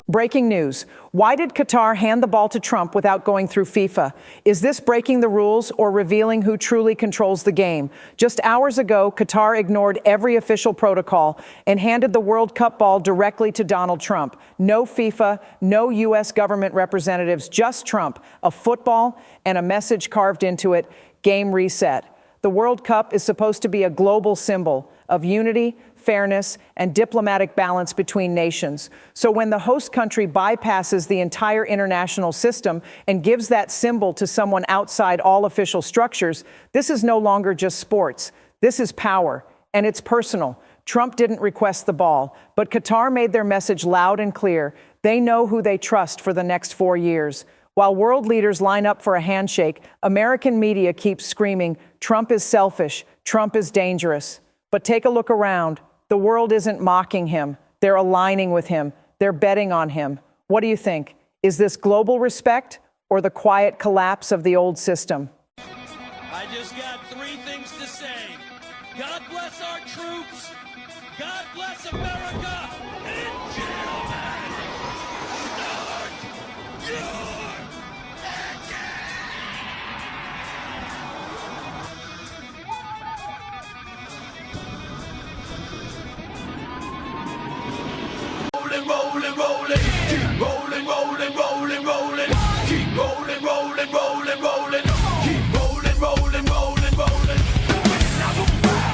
Breaking news. Why did Qatar hand the ball to Trump without going through FIFA? Is this breaking the rules or revealing who truly controls the game? Just hours ago, Qatar ignored every official protocol and handed the World Cup ball directly to Donald Trump. No FIFA, no U.S. government representatives, just Trump, a football and a message carved into it: game reset. The World Cup is supposed to be a global symbol of unity, fairness, and diplomatic balance between nations. So when the host country bypasses the entire international system and gives that symbol to someone outside all official structures, this is no longer just sports. This is power, and it's personal. Trump didn't request the ball, but Qatar made their message loud and clear. They know who they trust for the next 4 years. While world leaders line up for a handshake, American media keeps screaming, Trump is selfish, Trump is dangerous. But take a look around. The world isn't mocking him. They're aligning with him. They're betting on him. What do you think? Is this global respect or the quiet collapse of the old system? I just got 3 things to say. God bless our troops. God bless America. And gentlemen, start your rolling, rolling, keep rolling, rolling, rolling, rolling, keep rolling, rolling, rolling, rolling, keep rolling, rolling, rolling, rolling.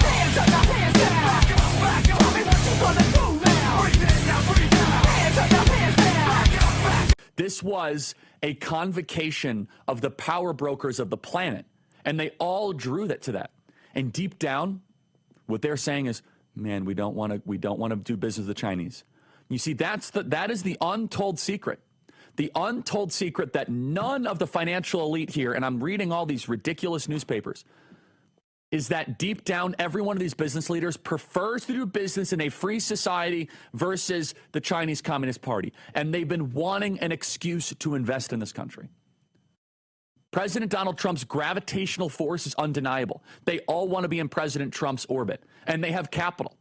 Hands up, now hands down. Back up, what you gonna do now? Breathe in, now breathe out. Hands up, now hands down. This was a convocation of the power brokers of the planet, and they all drew that to that. And deep down, what they're saying is, man, we don't want to do business with the Chinese. You see, that is the untold secret. The untold secret that none of the financial elite here, and I'm reading all these ridiculous newspapers, is that deep down, every one of these business leaders prefers to do business in a free society versus the Chinese Communist Party. And they've been wanting an excuse to invest in this country. President Donald Trump's gravitational force is undeniable. They all want to be in President Trump's orbit, and they have capital.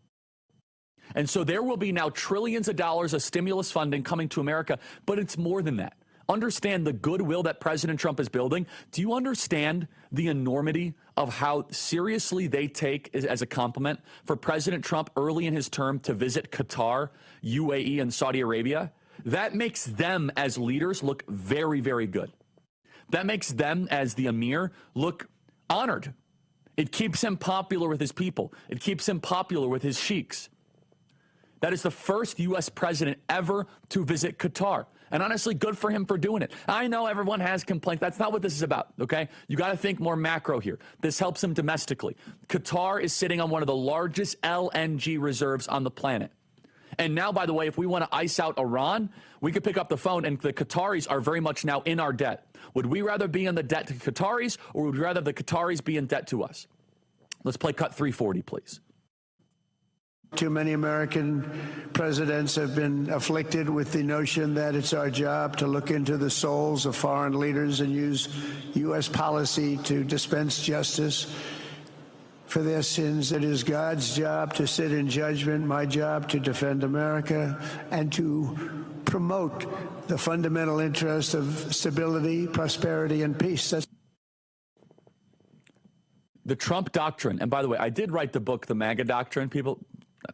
And so there will be now trillions of dollars of stimulus funding coming to America, but it's more than that. Understand the goodwill that President Trump is building. Do you understand the enormity of how seriously they take as a compliment for President Trump early in his term to visit Qatar, UAE, and Saudi Arabia? That makes them as leaders look very, very good. That makes them as the emir look honored. It keeps him popular with his people. It keeps him popular with his sheiks. That is the first U.S. president ever to visit Qatar. And honestly, good for him for doing it. I know everyone has complaints. That's not what this is about, okay? You got to think more macro here. This helps him domestically. Qatar is sitting on one of the largest LNG reserves on the planet. And now, by the way, if we want to ice out Iran, we could pick up the phone, and the Qataris are very much now in our debt. Would we rather be in the debt to Qataris, or would we rather the Qataris be in debt to us? Let's play cut 340, please. Too many American presidents have been afflicted with the notion that it's our job to look into the souls of foreign leaders and use U.S. policy to dispense justice for their sins. It is God's job to sit in judgment, my job to defend America and to promote the fundamental interests of stability, prosperity, and peace. That's the Trump doctrine. And by the way, I did write the book, The MAGA Doctrine. People,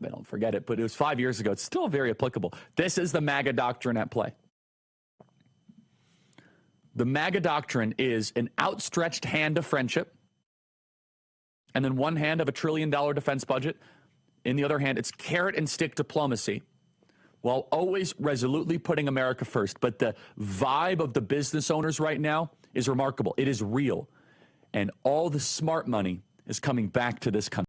they don't forget it, but it was 5 years ago. It's still very applicable. This is the MAGA doctrine at play. The MAGA doctrine is an outstretched hand of friendship, and then one hand of $1 trillion defense budget. In the other hand, it's carrot and stick diplomacy, while always resolutely putting America first. But the vibe of the business owners right now is remarkable. It is real. And all the smart money is coming back to this country.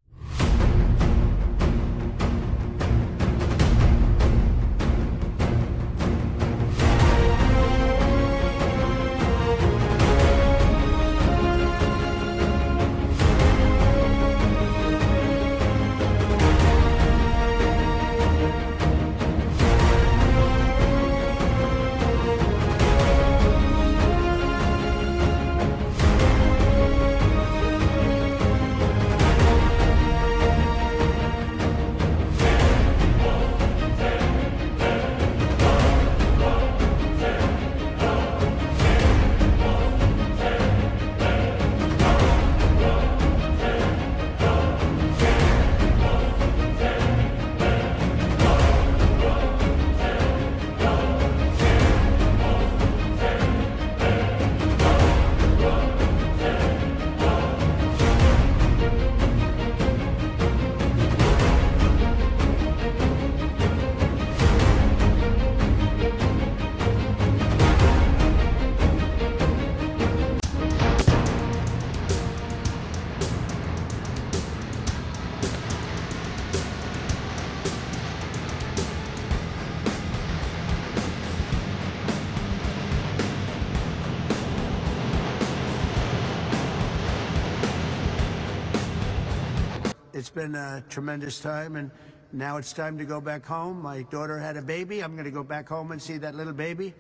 been a tremendous time, and now it's time to go back home. My daughter had a baby. I'm going to go back home and see that little baby.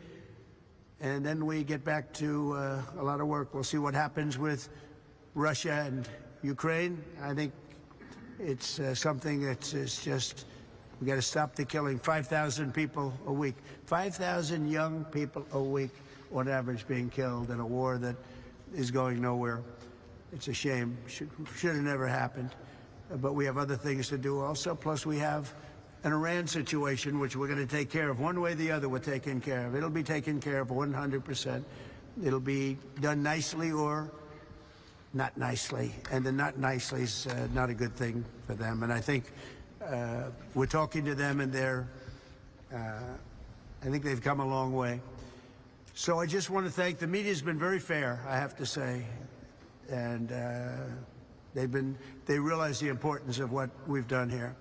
And then we get back to a lot of work. We'll see what happens with Russia and Ukraine. I think it's something that's just, we got to stop the killing. 5,000 people a week, 5,000 young people a week on average being killed in a war that is going nowhere. It's a shame. Should have never happened. But we have other things to do also. Plus, we have an Iran situation, which we're going to take care of. One way or the other, we're taking care of. It'll be taken care of 100%. It'll be done nicely or not nicely. And the not nicely is not a good thing for them. And I think we're talking to them, and I think they've come a long way. So I just want to thank, the media's been very fair, I have to say. And they realize the importance of what we've done here.